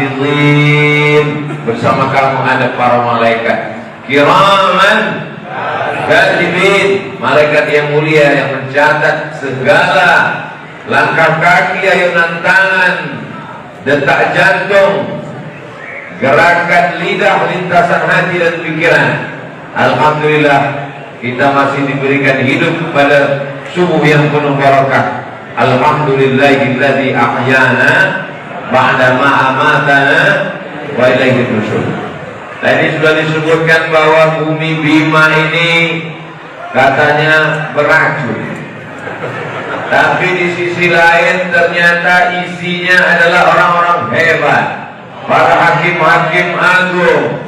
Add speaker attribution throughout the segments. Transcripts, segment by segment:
Speaker 1: Hafizin, bersama kamu ada para malaikat kiraman katibin, malaikat yang mulia yang mencatat segala langkah kaki, ayunan tangan, detak jantung, gerakan lidah, lintasan hati dan pikiran. Alhamdulillah kita masih diberikan hidup pada subuh yang penuh barakah. Alhamdulillahilladzi ahyana ba'da ma amatana wa ilaihi nusyur. Tadi sudah disebutkan bahwa bumi Bima ini katanya beracun, tapi di sisi lain ternyata isinya adalah orang-orang hebat, para hakim-hakim agung,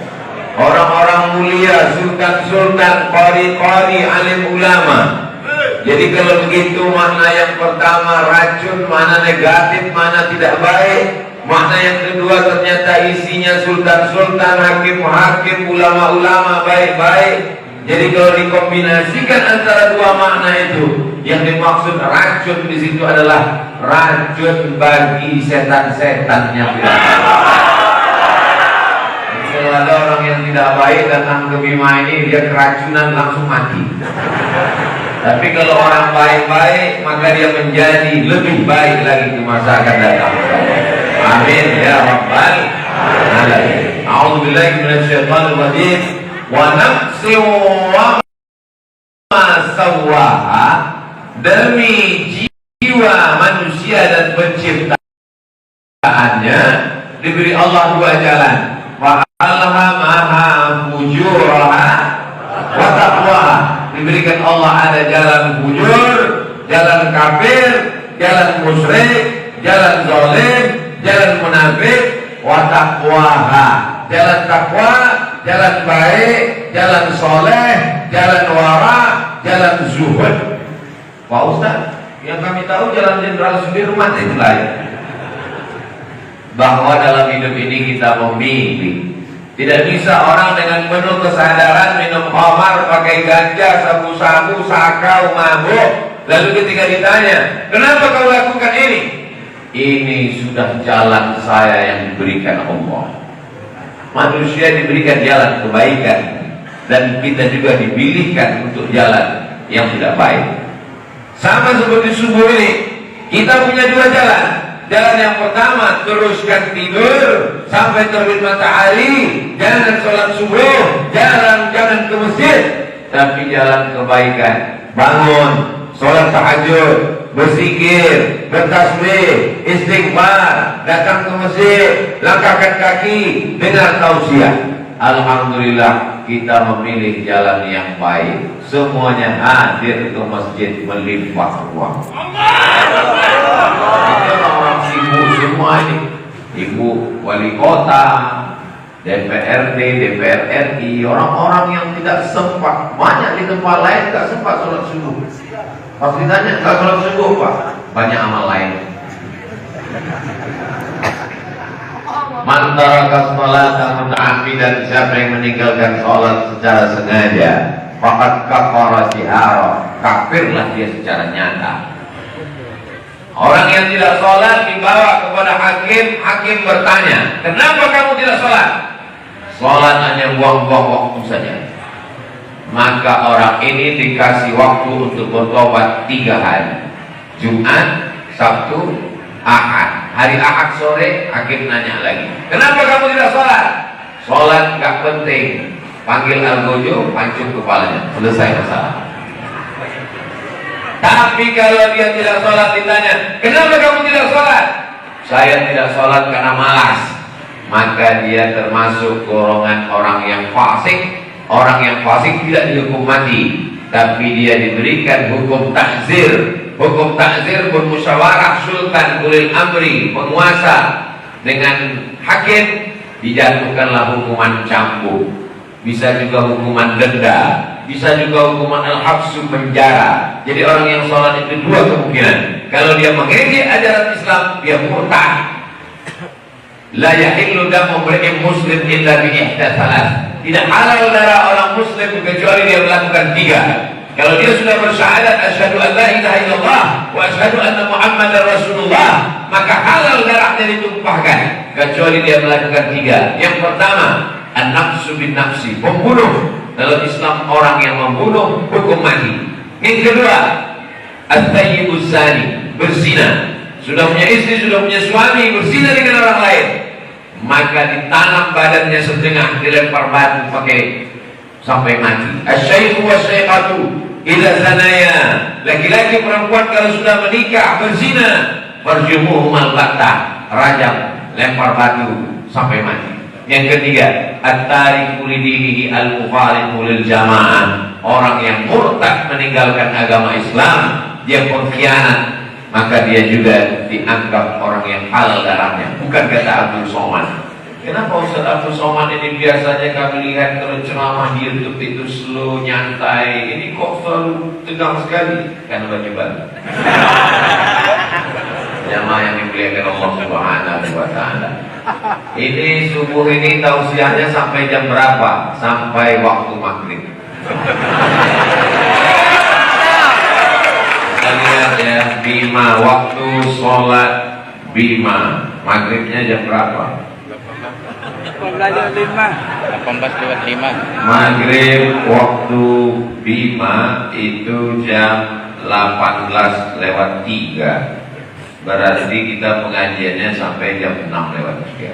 Speaker 1: orang-orang mulia, sultan-sultan, qari-qari, alim ulama. Jadi kalau begitu, makna yang pertama racun, makna negatif, makna tidak baik. Makna yang kedua ternyata isinya sultan-sultan, hakim-hakim, ulama-ulama baik-baik. Jadi kalau dikombinasikan antara dua makna itu, yang dimaksud racun di situ adalah racun bagi setan-setannya. Kalau ada orang yang tidak baik datang ke Bima ini, dia keracunan langsung mati. Tapi kalau orang baik-baik, maka dia menjadi lebih baik lagi di masa akan datang. Amin ya rabbal alamin. A'udzubillahi minasyaitonir rajim. Wa nafsin wa ma sawwaha, demi jiwa manusia dan penciptaannya diberi Allah dua jalan. Wa alhamaha fujuraha wa taqwaha. Diberikan Allah ada jalan fujur, jalan kafir, jalan musyrik, jalan zalim, jalan munafik, wa taqwaha, jalan takwa, jalan baik, jalan soleh, jalan wara, jalan zuhud. Pak Ustaz, yang kami tahu jalan Jenderal Sudirman itu lain. Bahwa dalam hidup ini kita memilih. Tidak bisa orang dengan penuh kesadaran minum khamar, pakai ganja, sabu-sabu, sakau, mabuk, lalu ketika ditanya, kenapa kau lakukan ini? Ini sudah jalan saya yang diberikan Allah. Manusia diberikan jalan kebaikan, dan kita juga dipilihkan untuk jalan yang tidak baik. Sama seperti subuh ini, kita punya dua jalan. Jalan yang pertama, teruskan tidur sampai terbit matahari, jangan sholat subuh, jangan ke masjid. Tapi jalan kebaikan, bangun, sholat tahajud, berzikir, bertasbih, istighfar, datang ke masjid, langkahkan kaki, dengar tausiah. Alhamdulillah kita memilih jalan yang baik. Semuanya hadir ke masjid melimpah ruah. Ibu semua ini, ibu wali kota, DPRD, DPR RI, orang-orang yang tidak sempat, banyak di tempat lain tidak sempat sholat subuh. Pas ditanya, nggak sholat subuh Pak? Banyak amal lain. Man taraka sholata muta'ammidan, siapa yang meninggalkan sholat secara sengaja, faqad kafara jihara, kafirlah dia secara nyata. Orang yang tidak sholat dibawa kepada hakim, hakim bertanya, kenapa kamu tidak sholat? Sholat hanya buang-buang waktu saja. Maka orang ini dikasih waktu untuk bertobat 3 hari, Jumat, Sabtu, Ahad. Hari Ahad sore hakim nanya lagi, kenapa kamu tidak sholat? Sholat gak penting. Panggil algojo, pancung kepalanya, selesai masalah. Tapi kalau dia tidak sholat ditanya, kenapa kamu tidak sholat? Saya tidak sholat karena malas. Maka dia termasuk golongan orang yang fasik. Orang yang fasik tidak dihukum mati, tapi dia diberikan hukum takzir. Hukum takzir bermusyawarah sultan ulil amri, penguasa dengan hakim, dijatuhkanlah hukuman cambuk. Bisa juga hukuman denda, bisa juga hukuman al-habsu, penjara. Jadi orang yang sholat itu dua kemungkinan. Kalau dia mengejek ajaran Islam, dia murtad. La yahillu damu imri'in muslim illa bi ihda salas. Tidak halal darah orang muslim kecuali dia melakukan 3. Kalau dia sudah bersyahadat asyhadu an la ilaha illallah wa asyhadu anna Muhammadar Rasulullah, maka halal darahnya ditumpahkan kecuali dia melakukan 3. Yang pertama, an-nafsu bin nafsi, pembunuh. Dalam Islam orang yang membunuh hukum mati. Yang kedua, at-tayyibuz zani, berzina. Sudah punya istri, sudah punya suami, berzina dengan orang lain, maka ditanam badannya setengah, dilempar batu pakai sampai mati. Asy-syaikhu wasy-syaikhatu idza zanaya, laki-laki perempuan kalau sudah menikah berzina, farjumuhumal battah, rajam, lempar batu sampai mati. Yang ketiga, at-tariku lidinihi al-mukhalifu lil jamaah, orang yang murtad meninggalkan agama Islam, dia pengkhianat, maka dia juga dianggap orang yang halal darahnya. Bukan kata Abdul Somad. Kenapa Ustaz Abdul Somad ini biasanya kami lihat kalau ceramah di YouTube itu slow, nyantai, ini kok selalu tegang sekali? Karena baju baru. Jamaah yang dimuliakan Allah Subhanahu wa Ta'ala. Ini subuh ini tausiahnya sampai jam berapa? Sampai waktu maghrib. Kita lihat ya, Bima, waktu sholat Bima, maghribnya jam berapa?
Speaker 2: 18.05.
Speaker 1: Maghrib waktu Bima itu jam 18:03. Berarti kita pengajiannya sampai jam 6:03.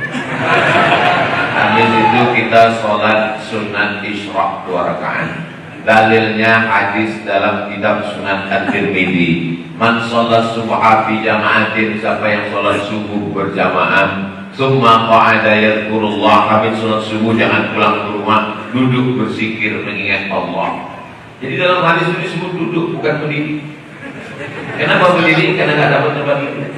Speaker 1: Habis itu kita sholat sunat Isra 2 rakaat. Dalilnya hadis dalam kitab Sunan At-Tirmidzi. Man sholat subha fi jama'atin, siapa yang sholat subuh berjamaah, summa qa'ada yadhkurullah, habis sholat subuh jangan pulang ke rumah, duduk berzikir mengingat Allah. Jadi dalam hadis itu disebut duduk, bukan berdiri. Kenapa berdiri? Karena nggak dapat tempat duduk.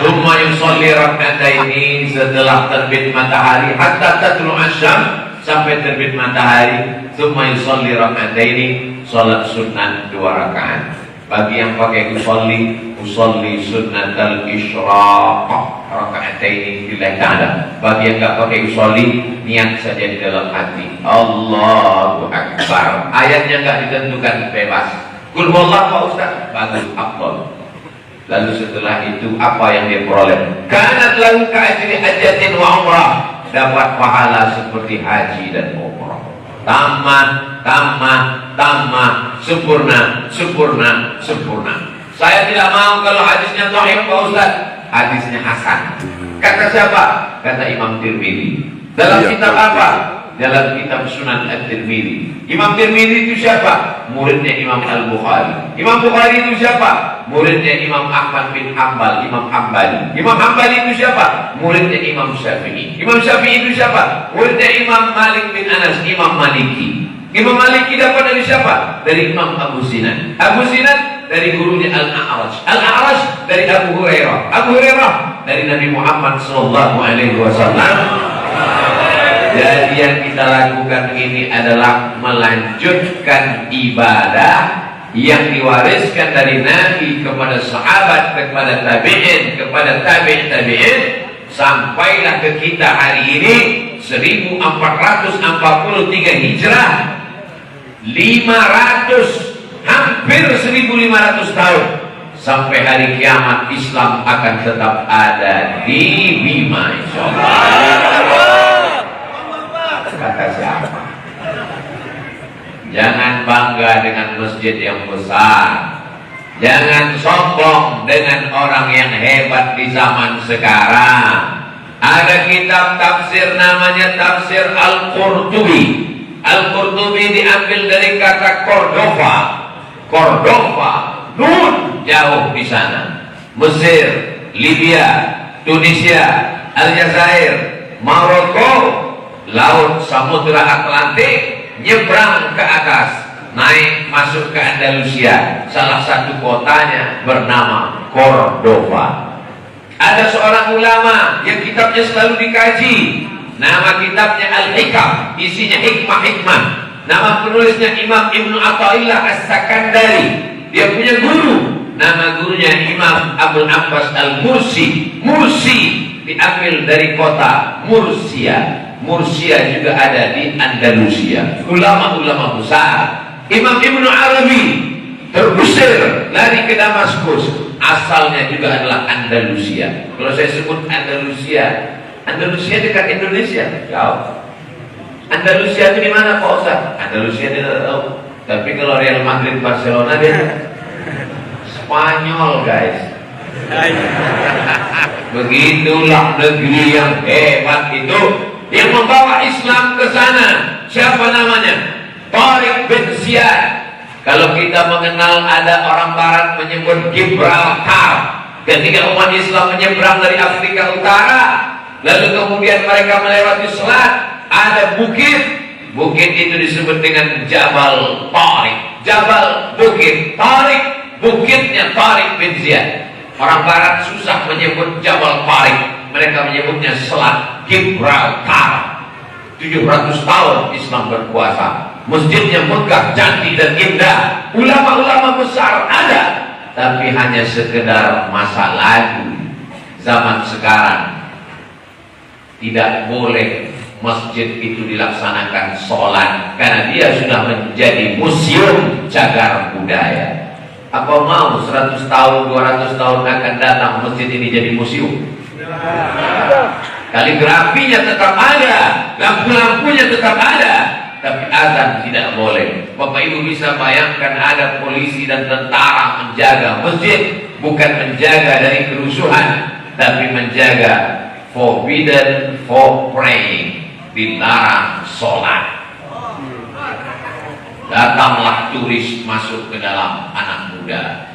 Speaker 1: Summa yusolli rak'ataini, setelah terbit matahari, hatta tatlu asyam, sampai terbit matahari. Summa yusolli rak'ataini, sholat sunnah 2 rakaat. Bagi yang pakai usolli sunnatal isyraq raka'ataini lillahi ta'ala. Bagi yang enggak pakai usolli, niat saja di dalam hati, Allahu Akbar. Ayatnya enggak ditentukan, bebas. Qul huwallahu, Pak Ustaz, bagus, afdal. Lalu setelah itu apa yang dia peroleh? Kanat lahu ka'ajri hajjatin wa umrah, dapat pahala seperti haji dan umrah. Tamah, sempurna. Saya tidak mau kalau hadisnya sahih, Pak Ustaz. Hadisnya hasan. Kata siapa? Kata Imam Tirmidzi. Dalam kitab apa? Dalam kitab Sunan At-Tirmidzi. Imam Tirmidzi itu siapa? Muridnya Imam Al-Bukhari. Imam Bukhari itu siapa? Muridnya Imam Ahmad bin Hanbal, Imam Hanbali. Imam Hanbali itu siapa? Muridnya Imam Syafi'i. Imam Syafi'i itu siapa? Muridnya Imam Malik bin Anas, Imam Maliki. Imam Maliki dapat dari siapa? Dari Imam Abu Sinan. Abu Sinan dari gurunya Al-A'raj. Al-A'raj dari Abu Hurairah. Abu Hurairah dari Nabi Muhammad SAW. Jadi yang kita lakukan ini adalah melanjutkan ibadah yang diwariskan dari Nabi kepada sahabat, kepada tabi'in, kepada tabi'in, sampailah ke kita hari ini 1443 Hijrah, 500, hampir 1500 tahun. Sampai hari kiamat Islam akan tetap ada di Bima, insyaallah. Kata siapa? Jangan bangga dengan masjid yang besar. Jangan sombong dengan orang yang hebat di zaman sekarang. Ada kitab tafsir namanya Tafsir Al-Qurtubi. Al-Qurtubi diambil dari kata Cordova. Cordova, nun, jauh di sana. Mesir, Libya, Tunisia, Aljazair, Maroko, laut Samudra Atlantik, nyebrang ke atas, naik masuk ke Andalusia. Salah satu kotanya bernama Cordova. Ada seorang ulama yang kitabnya selalu dikaji. Nama kitabnya Al-Hikam, isinya hikmah-hikmah. Nama penulisnya Imam Ibnu Athaillah As-Sakandari. Dia punya guru, nama gurunya Imam Abdul Abbas Al-Mursi. Mursi diambil dari kota Mursia. Mursia juga ada di Andalusia. Ulama-ulama besar. Imam Ibnu Arabi terusir lari ke Damaskus, asalnya juga adalah Andalusia. Kalau saya sebut Andalusia, Andalusia dekat Indonesia, jauh. Andalusia itu di mana Pak Ustaz? Andalusia tidak tahu. Tapi kalau Real Madrid, Barcelona dia Spanyol guys. Begitulah negeri yang hebat itu, yang membawa Islam ke sana. Siapa namanya? Tariq bin Ziyad. Kalau kita mengenal, ada orang Barat menyebut Gibraltar. Ketika umat Islam menyeberang dari Afrika Utara, lalu kemudian mereka melewati selat, ada bukit. Bukit itu disebut dengan Jabal Tariq. Jabal Bukit Tariq, bukitnya Tariq bin Ziyad. Orang Barat susah menyebut Jabal Tariq, mereka menyebutnya selat Gibraltar. 700 tahun Islam berkuasa. Masjidnya megah, cantik dan indah. Ulama-ulama besar ada, tapi hanya sekedar masa lalu. Zaman sekarang tidak boleh masjid itu dilaksanakan sholat, karena dia sudah menjadi museum cagar budaya. Apa mau 100 tahun, 200 tahun akan datang masjid ini jadi museum? Kaligrafinya tetap ada, lampu-lampunya tetap ada, tapi azan tidak boleh. Bapak Ibu bisa bayangkan ada polisi dan tentara menjaga masjid, bukan menjaga dari kerusuhan, tapi menjaga forbidden for praying, dilarang sholat. Datanglah turis masuk ke dalam, anak muda,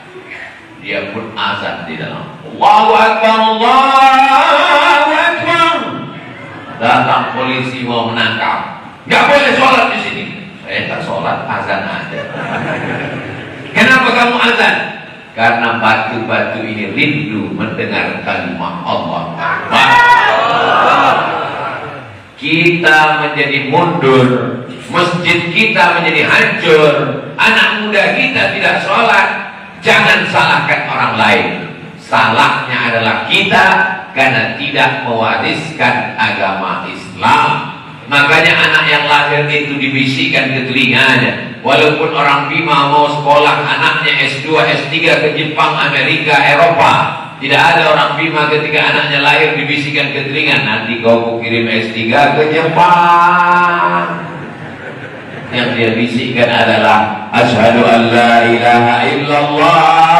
Speaker 1: dia pun azan di dalam. Allahu Akbar, Allahu Akbar. Datang polisi mau menangkap. Gak boleh sholat di sini. Saya tak sholat, azan aja. Kenapa kamu azan? Karena batu-batu ini rindu mendengar kalimat Allah. Kita menjadi mundur, masjid kita menjadi hancur, anak muda kita tidak sholat. Jangan salahkan orang lain. Salahnya adalah kita karena tidak mewariskan agama Islam. Makanya anak yang lahir itu dibisikkan ke telinganya. Walaupun orang Bima mau sekolah anaknya S2, S3 ke Jepang, Amerika, Eropa, tidak ada orang Bima ketika anaknya lahir dibisikkan ke telinga, nanti kau kirim S3 ke Jepang. Yang dia bisikkan adalah asyhadu an la ilaha illallah.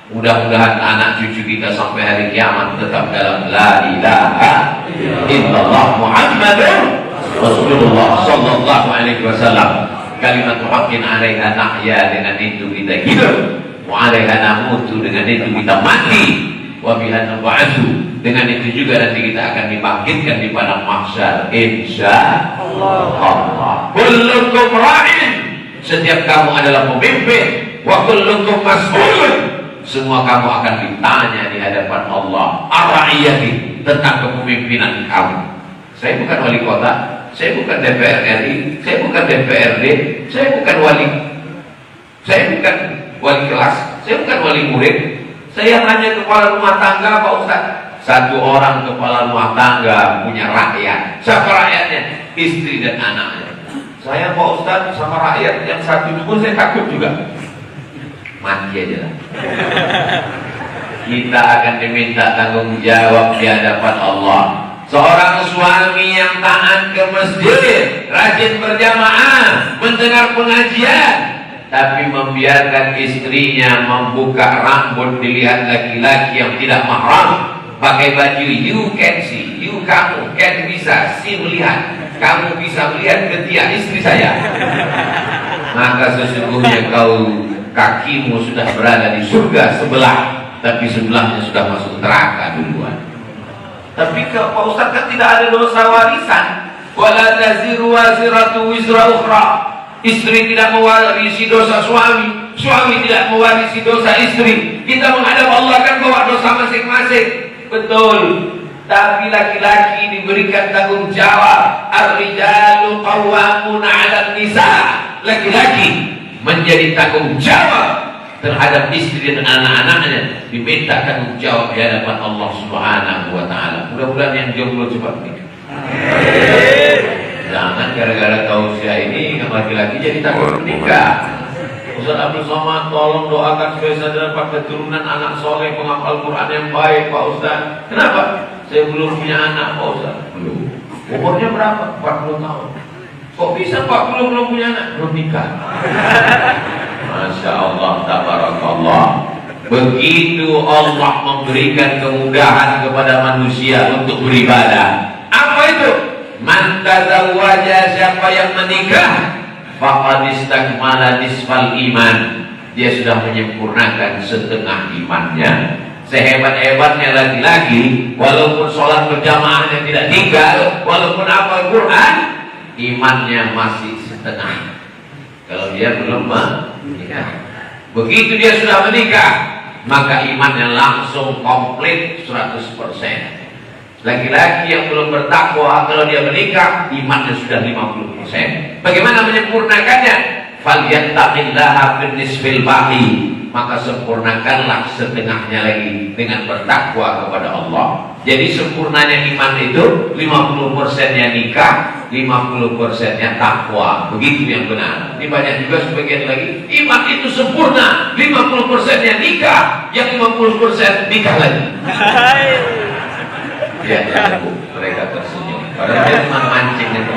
Speaker 1: Mudah-mudahan anak cucu kita sampai hari kiamat tetap dalam la ilaha illallah Muhammadur Rasulullah sallallahu alaihi wasallam. Kalimat haqqin 'alaiha nahya, dengan itu kita hidup, wa 'alaiha namutu, dengan itu kita mati, wa biha nab'atsu, dengan itu juga nanti kita akan dibangkitkan di padang mahsyar insyaallah. Kullukum ra'in, setiap kamu adalah pemimpin, wa kullukum mas'ulun, semua kamu akan ditanya di hadapan Allah ar-ra'iyati, tentang kepemimpinan kamu. Saya bukan wali kota, saya bukan DPR RI, saya bukan DPRD, saya bukan wali kelas, saya bukan wali murid. Saya hanya kepala rumah tangga Pak Ustaz. Satu orang kepala rumah tangga punya rakyat. Siapa rakyatnya? Istri dan anaknya. Saya Pak Ustaz sama rakyat yang satu itu pun saya takut juga. Mati aja lah. Kita akan diminta tanggung jawab di hadapan Allah. Seorang suami yang taat ke masjid, rajin berjamaah, mendengar pengajian, tapi membiarkan istrinya membuka rambut dilihat laki-laki yang tidak mahram, pakai baju you can see, kamu can bisa see, melihat, kamu bisa melihat ketiak istri saya, maka sesungguhnya kakimu sudah berada di surga sebelah, tapi sebelahnya sudah masuk neraka duluan. Tapi Pak Ustaz kan tidak ada dosa warisan. Wala taziru waziratu wizra ukhra. Istri tidak mewarisi dosa suami, suami tidak mewarisi dosa istri. Kita menghadap Allah kan bawa dosa masing-masing. Betul. Tapi laki-laki diberikan tanggung jawab. Ar-rijalu qawwamuna 'alan nisa. Laki-laki menjadi tanggung jawab terhadap istri dan anak-anaknya, diminta tanggung jawab di hadapan Allah Subhanahu wa taala. Mudah-mudahan yang jomblo cepat nikah. Jangan gara-gara tausiah ini yang laki-laki jadi takut menikah. Ustaz Abdul Somad, tolong doakan supaya saya dapat keturunan anak soleh penghafal Quran yang baik, Pak Ustaz. Kenapa? Saya belum punya anak, Pak Ustaz. Belum. Umurnya berapa? 40 tahun. Kok bisa 40 belum punya anak? Belum nikah. Masya Allah, tabarakallah. Begitu Allah memberikan kemudahan kepada manusia untuk beribadah. Apa itu? Man tazawwaja, siapa yang menikah, faqad istakmala nisfal iman. Dia sudah menyempurnakan setengah imannya. Sehebat-hebatnya laki-laki, walaupun sholat berjamaahnya tidak tinggal, walaupun hafal Quran, imannya masih setengah. Kalau dia belum menikah, begitu dia sudah menikah, maka imannya langsung komplit 100%. Laki-laki yang belum bertakwa, kalau dia menikah, imannya sudah 50%. Bagaimana menyempurnakannya? Falyattaqillaha fin nisfil baqi. Maka sempurnakanlah setengahnya lagi dengan bertakwa kepada Allah. Jadi sempurnanya iman itu 50%-nya nikah, 50%-nya takwa. Begitu yang benar. Ini banyak juga sebagian lagi, iman itu sempurna, 50%-nya nikah, yang 50% nikah lagi. Ya, Bu, mereka tersenyum. Padahal dia cuma mancing itu.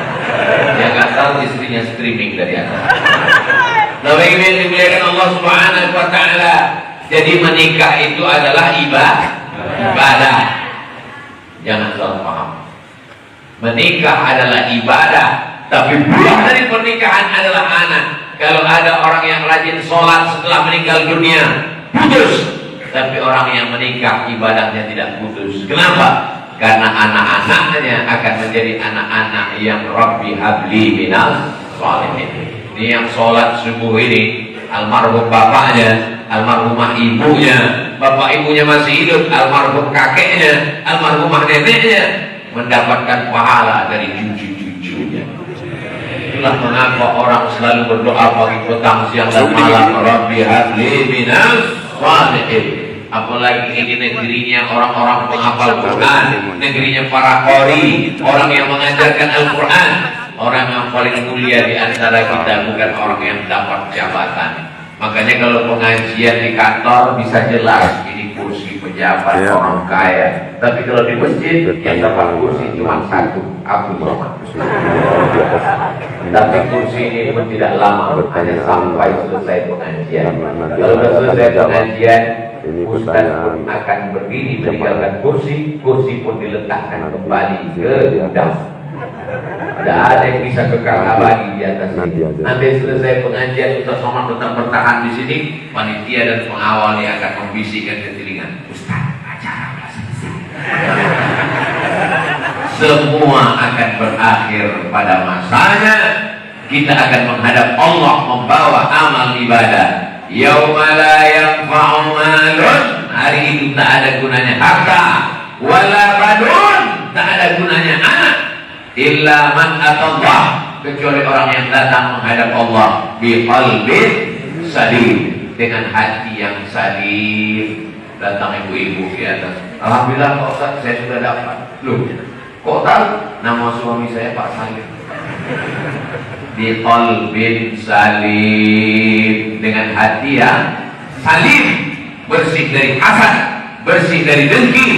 Speaker 1: Dia nggak tahu istrinya streaming dari atas. Nah, bagaimana dimuliakan Allah Subhanahu wa Ta'ala. Jadi menikah itu adalah ibadah. Jangan salah paham. Menikah adalah ibadah, tapi buah dari pernikahan adalah anak. Kalau ada orang yang rajin sholat setelah meninggal dunia, putus. Tapi orang yang menikah ibadahnya tidak putus. Kenapa? Karena anak-anaknya akan menjadi anak-anak yang Rabbi habli minal sholihin. Ini yang sholat subuh ini, almarhum bapaknya, almarhumah ibunya, bapak ibunya masih hidup, almarhum kakeknya, almarhumah neneknya, mendapatkan pahala dari cucu-cucunya. Itulah mengapa orang selalu berdoa pagi, petang, siang dan malam, Rabbi habli minal sholihin. Apalagi ini negerinya orang-orang penghafal Quran, negerinya para qori, orang yang mengajarkan Al-Quran. Orang yang paling mulia di antara kita bukan orang yang dapat jabatan. Makanya kalau pengajian di kantor bisa jelas ini kursi pejabat orang kaya. Tapi kalau di masjid yang dapat kursi cuma satu, Abdul Somad. Tapi kursi ini pun tidak lama, hanya sampai selesai pengajian. Kalau sudah selesai pengajian, Ustaz pun akan berdiri meninggalkan kursi, kursi pun diletakkan kembali ke gudang. Tidak ada yang bisa kekal abadi di atas ini. Nanti selesai pengajian, Ustaz Somad tetap bertahan di sini. Panitia dan pengawal yang akan membisikkan ke telinga, Ustaz, acara belum selesai. Semua akan berakhir pada masanya. Kita akan menghadap Allah, membawa amal ibadah. Yauma la yanfa'u malun, hari itu tak ada gunanya harta, wala banun, tak ada gunanya anak, illa man atallah, kecuali orang yang datang menghadap Allah biqalbin salim, dengan hati yang salim. Datang ibu-ibu di atas, alhamdulillah Pak Ustaz, saya sudah dapat. Loh, kok tahu? Nama suami saya Pak Salim. Biqalbin salim, dengan hati yang salim, bersih dari hasad, bersih dari dengki,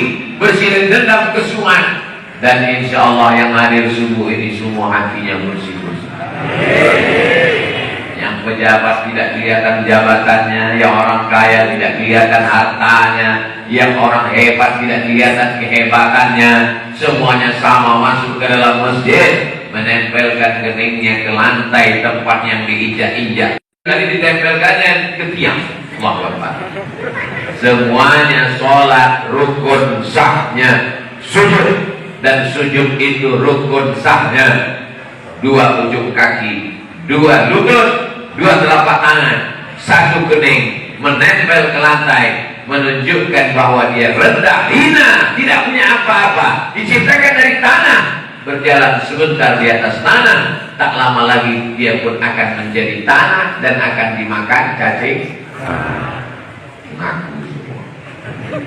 Speaker 1: bersih dari dendam kesumat. Dan insya Allah yang hadir subuh ini semua hatinya bersih-bersih. Yang pejabat tidak kelihatan jabatannya, yang orang kaya tidak kelihatan hartanya, yang orang hebat tidak kelihatan kehebatannya. Semuanya sama masuk ke dalam masjid, menempelkan keningnya ke lantai tempat yang diinjak-injak. Kali ditempelkannya ke tiang. Allahu Akbar. Semuanya sholat, rukun sahnya sujud. Dan sujud itu rukun sahnya dua ujung kaki, dua lutut, dua telapak tangan, satu kening menempel ke lantai, menunjukkan bahwa dia rendah, hina, tidak punya apa-apa, diciptakan dari tanah, berjalan sebentar di atas tanah, tak lama lagi dia pun akan menjadi tanah dan akan dimakan cacing. Ngaku semua.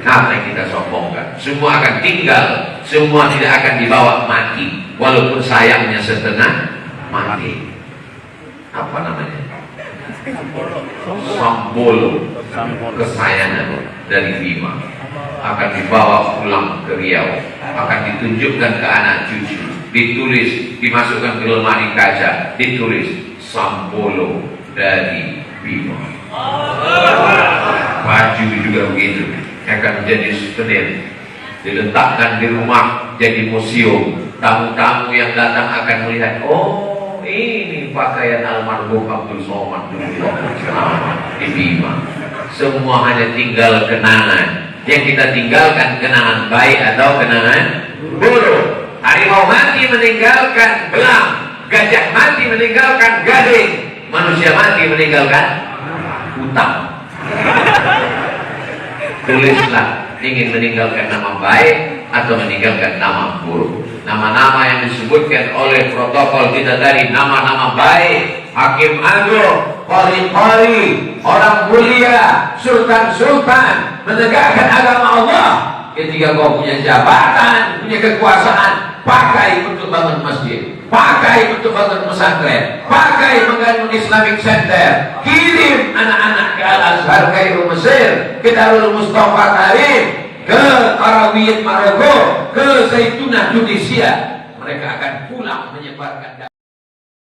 Speaker 1: Apa yang kita sombongkan? Semua akan tinggal, semua tidak akan dibawa mati. walaupun sayangnya setengah mati. Apa namanya? Sambolo, kesayangan dari Bima akan dibawa pulang ke Riau, akan ditunjukkan ke anak cucu, ditulis, dimasukkan ke lemari kaca, ditulis Sambolo dari Bima. Baju juga begitu, akan menjadi souvenir, diletakkan di rumah jadi museum. Tamu-tamu yang datang akan melihat, oh ini pakaian almarhum Abdul Somad dulu di Bima. Semua hanya tinggal kenangan. Yang kita tinggalkan kenangan baik atau kenangan buruk. Harimau mati meninggalkan belang, gajah mati meninggalkan gading, manusia mati meninggalkan hutang. Tulislah, ingin meninggalkan nama baik atau meninggalkan nama buruk. Nama-nama yang disebutkan oleh protokol kita tadi, nama-nama baik, hakim agung, qari-qari, orang mulia, sultan-sultan, menegakkan agama Allah. Ketika kau punya jabatan, punya kekuasaan, pakai untuk bangun masjid, pakai untuk bangun pesantren, pakai membangun Islamic Center, kirim anak-anak ke Al-Azhar Kairo Mesir, ke Darul Mustafa Karim, ke Karawiyat Maroko, ke Zaitunah Tunisia. Mereka akan pulang menyebarkan